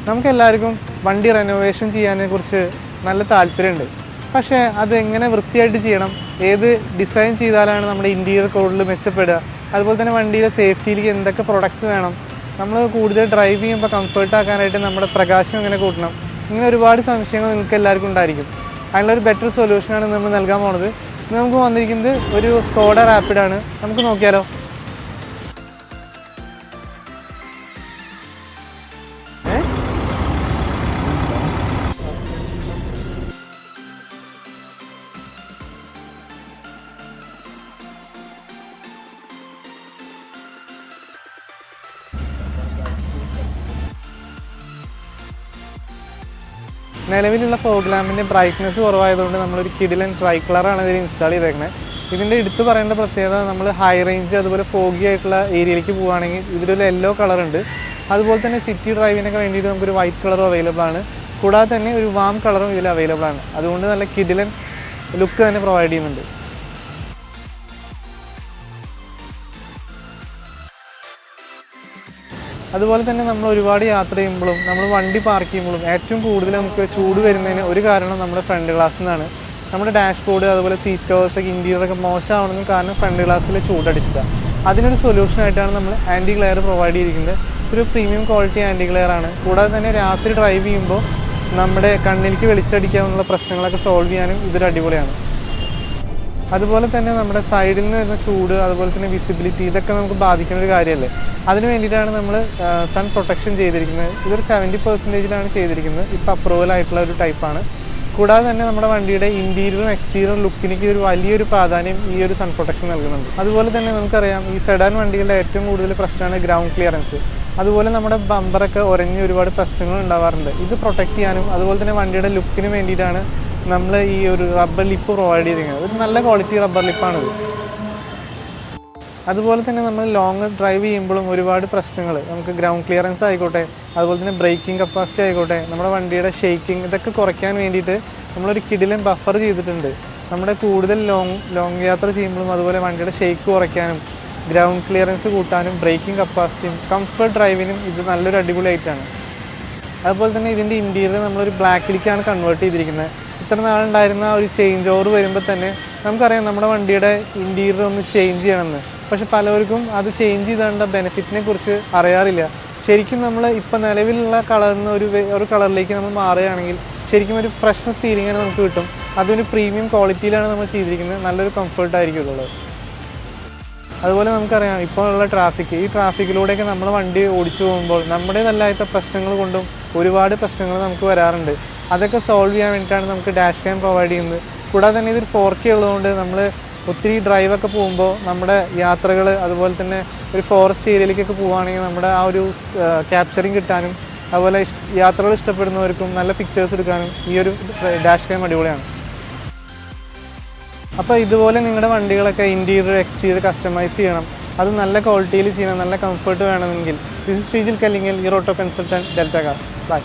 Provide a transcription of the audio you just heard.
നമുക്കെല്ലാവർക്കും വണ്ടി റെനോവേഷൻ ചെയ്യാനെക്കുറിച്ച് നല്ല താല്പര്യമുണ്ട്. പക്ഷേ അതെങ്ങനെ വൃത്തിയായിട്ട് ചെയ്യണം, ഏത് ഡിസൈൻ ചെയ്താലാണ് നമ്മുടെ ഇൻറ്റീരിയർ കൂടുതൽ മെച്ചപ്പെടുക, അതുപോലെ തന്നെ വണ്ടിയുടെ സേഫ്റ്റിയിലേക്ക് എന്തൊക്കെ പ്രൊഡക്ട്സ് വേണം, നമ്മൾ കൂടുതൽ ഡ്രൈവ് ചെയ്യുമ്പോൾ കംഫർട്ടാക്കാനായിട്ട് നമ്മുടെ പ്രകാശം എങ്ങനെ കൂട്ടണം, ഇങ്ങനെ ഒരുപാട് സംശയങ്ങൾ നിങ്ങൾക്ക് എല്ലാവർക്കും ഉണ്ടായിരിക്കും. അതിനുള്ളൊരു ബെറ്റർ സൊല്യൂഷനാണ് നമ്മൾ നൽകാൻ പോണത്. നമുക്ക് വന്നിരിക്കുന്നത് ഒരു സ്കോഡ റാപ്പിഡാണ്. നമുക്ക് നോക്കിയാലോ. നിലവിലുള്ള ഫോഗ് ലാമ്പിൻ്റെ ബ്രൈറ്റ്നസ് കുറവായതുകൊണ്ട് നമ്മളൊരു കിഡിലൻ ട്രൈ കളറാണ് ഇതിൽ ഇൻസ്റ്റാൾ ചെയ്തേക്കുന്നത്. ഇതിൻ്റെ എടുത്ത് പറയേണ്ട പ്രത്യേകത, നമ്മൾ ഹൈ റേഞ്ച് അതുപോലെ ഫോഗി ആയിട്ടുള്ള ഏരിയയിലേക്ക് പോവുകയാണെങ്കിൽ ഇതിലൊരു യെല്ലോ കളറുണ്ട്. അതുപോലെ തന്നെ സിറ്റി ഡ്രൈവിനൊക്കെ വേണ്ടിയിട്ട് നമുക്കൊരു വൈറ്റ് കളറും അവൈലബിൾ ആണ്. കൂടാതെ തന്നെ ഒരു വാം കളറും ഇതിൽ അവൈലബിൾ ആണ്. അതുകൊണ്ട് നല്ല കിഡിലൻ ലുക്ക് തന്നെ പ്രൊവൈഡ് ചെയ്യുന്നുണ്ട്. അതുപോലെ തന്നെ നമ്മൾ ഒരുപാട് യാത്ര ചെയ്യുമ്പോഴും നമ്മൾ വണ്ടി പാർക്ക് ചെയ്യുമ്പോഴും ഏറ്റവും കൂടുതൽ നമുക്ക് ചൂട് വരുന്നതിന് ഒരു കാരണം നമ്മുടെ ഫ്രണ്ട് ഗ്ലാസ്സിൽ നിന്നാണ്. നമ്മുടെ ഡാഷ്ബോർഡ് അതുപോലെ സീറ്റ് കവേഴ്സൊക്കെ ഇൻറ്റീരിയറൊക്കെ മോശമാവണമെന്ന് കാരണം ഫ്രണ്ട് ഗ്ലാസ്സിൽ ചൂടടിച്ചതാണ്. അതിനൊരു സൊല്യൂഷനായിട്ടാണ് നമ്മൾ ആൻറ്റി ഗ്ലെയർ പ്രൊവൈഡ് ചെയ്തിരിക്കുന്നത്. ഒരു പ്രീമിയം ക്വാളിറ്റി ആൻറ്റി ഗ്ലെയർ ആണ്. കൂടാതെ തന്നെ രാത്രി ഡ്രൈവ് ചെയ്യുമ്പോൾ നമ്മുടെ കണ്ണിലേക്ക് വെളിച്ചടിക്കാനുള്ള പ്രശ്നങ്ങളൊക്കെ സോൾവ് ചെയ്യാനും ഇതൊരു അടിപൊളിയാണ്. അതുപോലെ തന്നെ നമ്മുടെ സൈഡിൽ നിന്ന് വരുന്ന ചൂട് അതുപോലെ തന്നെ വിസിബിലിറ്റി ഇതൊക്കെ നമുക്ക് ബാധിക്കുന്ന ഒരു കാര്യമല്ലേ. അതിന് വേണ്ടിയിട്ടാണ് നമ്മൾ സൺ പ്രൊട്ടക്ഷൻ ചെയ്തിരിക്കുന്നത്. ഇതൊരു 70% ചെയ്തിരിക്കുന്നത്. ഇപ്പോൾ അപ്രൂവൽ ആയിട്ടുള്ള ഒരു ടൈപ്പാണ്. കൂടാതെ തന്നെ നമ്മുടെ വണ്ടിയുടെ ഇൻറ്റീരിയറും എക്സ്റ്റീരിയറും ലുക്കിലേക്ക് ഒരു വലിയൊരു പ്രാധാന്യം ഈ ഒരു സൺ പ്രൊട്ടക്ഷൻ നൽകുന്നുണ്ട്. അതുപോലെ തന്നെ നമുക്കറിയാം ഈ സെഡാൻ വണ്ടികളുടെ ഏറ്റവും കൂടുതൽ പ്രശ്നമാണ് ഗ്രൗണ്ട് ക്ലിയറൻസ്. അതുപോലെ നമ്മുടെ ബമ്പറൊക്കെ ഉരഞ്ഞ് ഒരുപാട് പ്രശ്നങ്ങൾ ഉണ്ടാവാറുണ്ട്. ഇത് പ്രൊട്ടക്റ്റ് ചെയ്യാനും അതുപോലെ തന്നെ വണ്ടിയുടെ ലുക്കിന് വേണ്ടിയിട്ടാണ് നമ്മൾ ഈ ഒരു റബ്ബർ ലിപ്പ് പ്രൊവൈഡ് ചെയ്തിരിക്കുന്നത്. ഒരു നല്ല ക്വാളിറ്റി റബ്ബർ ലിപ്പാണിത്. അതുപോലെ തന്നെ നമ്മൾ ലോങ് ഡ്രൈവ് ചെയ്യുമ്പോഴും ഒരുപാട് പ്രശ്നങ്ങൾ, നമുക്ക് ഗ്രൗണ്ട് ക്ലിയറൻസ് ആയിക്കോട്ടെ അതുപോലെ തന്നെ ബ്രേക്കിംഗ് കപ്പാസിറ്റി ആയിക്കോട്ടെ നമ്മുടെ വണ്ടിയുടെ ഷെയ്ക്കിംഗ് ഇതൊക്കെ കുറയ്ക്കാൻ വേണ്ടിയിട്ട് നമ്മളൊരു കിഡിലും ബഫർ ചെയ്തിട്ടുണ്ട്. നമ്മുടെ കൂടുതൽ ലോങ് യാത്ര ചെയ്യുമ്പോഴും അതുപോലെ വണ്ടിയുടെ ഷെയ്ക്ക് കുറയ്ക്കാനും ഗ്രൗണ്ട് ക്ലിയറൻസ് കൂട്ടാനും ബ്രേക്കിംഗ് കപ്പാസിറ്റിയും കംഫർട്ട് ഡ്രൈവിനും ഇത് നല്ലൊരു അടിപൊളിയായിട്ടാണ്. അതുപോലെ തന്നെ ഇതിൻ്റെ ഇൻറ്റീരിയർ നമ്മളൊരു ബ്ലാക്കിലേക്കാണ് കൺവേർട്ട് ചെയ്തിരിക്കുന്നത്. ഇത്ര നാളുണ്ടായിരുന്ന ഒരു ചേഞ്ച് ഓവർ വരുമ്പോൾ തന്നെ നമുക്കറിയാം നമ്മുടെ വണ്ടിയുടെ ഇൻറ്റീരിയർ ഒന്ന് ചേഞ്ച് ചെയ്യണമെന്ന്. പക്ഷെ പലർക്കും അത് ചേഞ്ച് ചെയ്തേണ്ട ബെനിഫിറ്റിനെ കുറിച്ച് അറിയാറില്ല. ശരിക്കും നമ്മൾ ഇപ്പോൾ നിലവിലുള്ള കളറിൽ നിന്ന് ഒരു കളറിലേക്ക് നമ്മൾ മാറുകയാണെങ്കിൽ ശരിക്കും ഒരു ഫ്രഷ്നെസ് ഫീലിംഗ് നമുക്ക് കിട്ടും. അതൊരു പ്രീമിയം ക്വാളിറ്റിയിലാണ് നമ്മൾ ചെയ്തിരിക്കുന്നത്. നല്ലൊരു കംഫർട്ടായിരിക്കും ഉള്ളത്. അതുപോലെ നമുക്കറിയാം ഇപ്പോൾ ഉള്ള ഈ ട്രാഫിക്കിലൂടെയൊക്കെ നമ്മൾ വണ്ടി ഓടിച്ചു പോകുമ്പോൾ നമ്മുടേതല്ലാത്ത പ്രശ്നങ്ങൾ കൊണ്ടും ഒരുപാട് പ്രശ്നങ്ങൾ നമുക്ക് വരാറുണ്ട്. അതൊക്കെ സോൾവ് ചെയ്യാൻ വേണ്ടിയിട്ടാണ് നമുക്ക് ഡാഷ് ക്യാം പ്രൊവൈഡ് ചെയ്യുന്നത്. കൂടാതെ തന്നെ ഇതൊരു 4K ഉള്ളതുകൊണ്ട് നമ്മൾ ഒത്തിരി ഡ്രൈവൊക്കെ പോകുമ്പോൾ നമ്മുടെ യാത്രകൾ അതുപോലെ തന്നെ ഒരു ഫോറസ്റ്റ് ഏരിയയിലേക്കൊക്കെ പോവുകയാണെങ്കിൽ നമ്മുടെ ആ ഒരു ക്യാപ്ചറിങ് കിട്ടാനും അതുപോലെ യാത്രകൾ ഇഷ്ടപ്പെടുന്നവർക്കും നല്ല പിക്ചേഴ്സ് എടുക്കാനും ഈ ഒരു ഡാഷ് ക്യാം അടിപൊളിയാണ്. അപ്പോൾ ഇതുപോലെ നിങ്ങളുടെ വണ്ടികളൊക്കെ ഇൻറ്റീരിയർ എക്സ്റ്റീരിയർ കസ്റ്റമൈസ് ചെയ്യണം, അത് നല്ല ക്വാളിറ്റിയിൽ ചെയ്യണം, നല്ല കംഫർട്ട് വേണമെങ്കിൽ this is Sreejil Kallingal, your auto consultant, Delta car. By.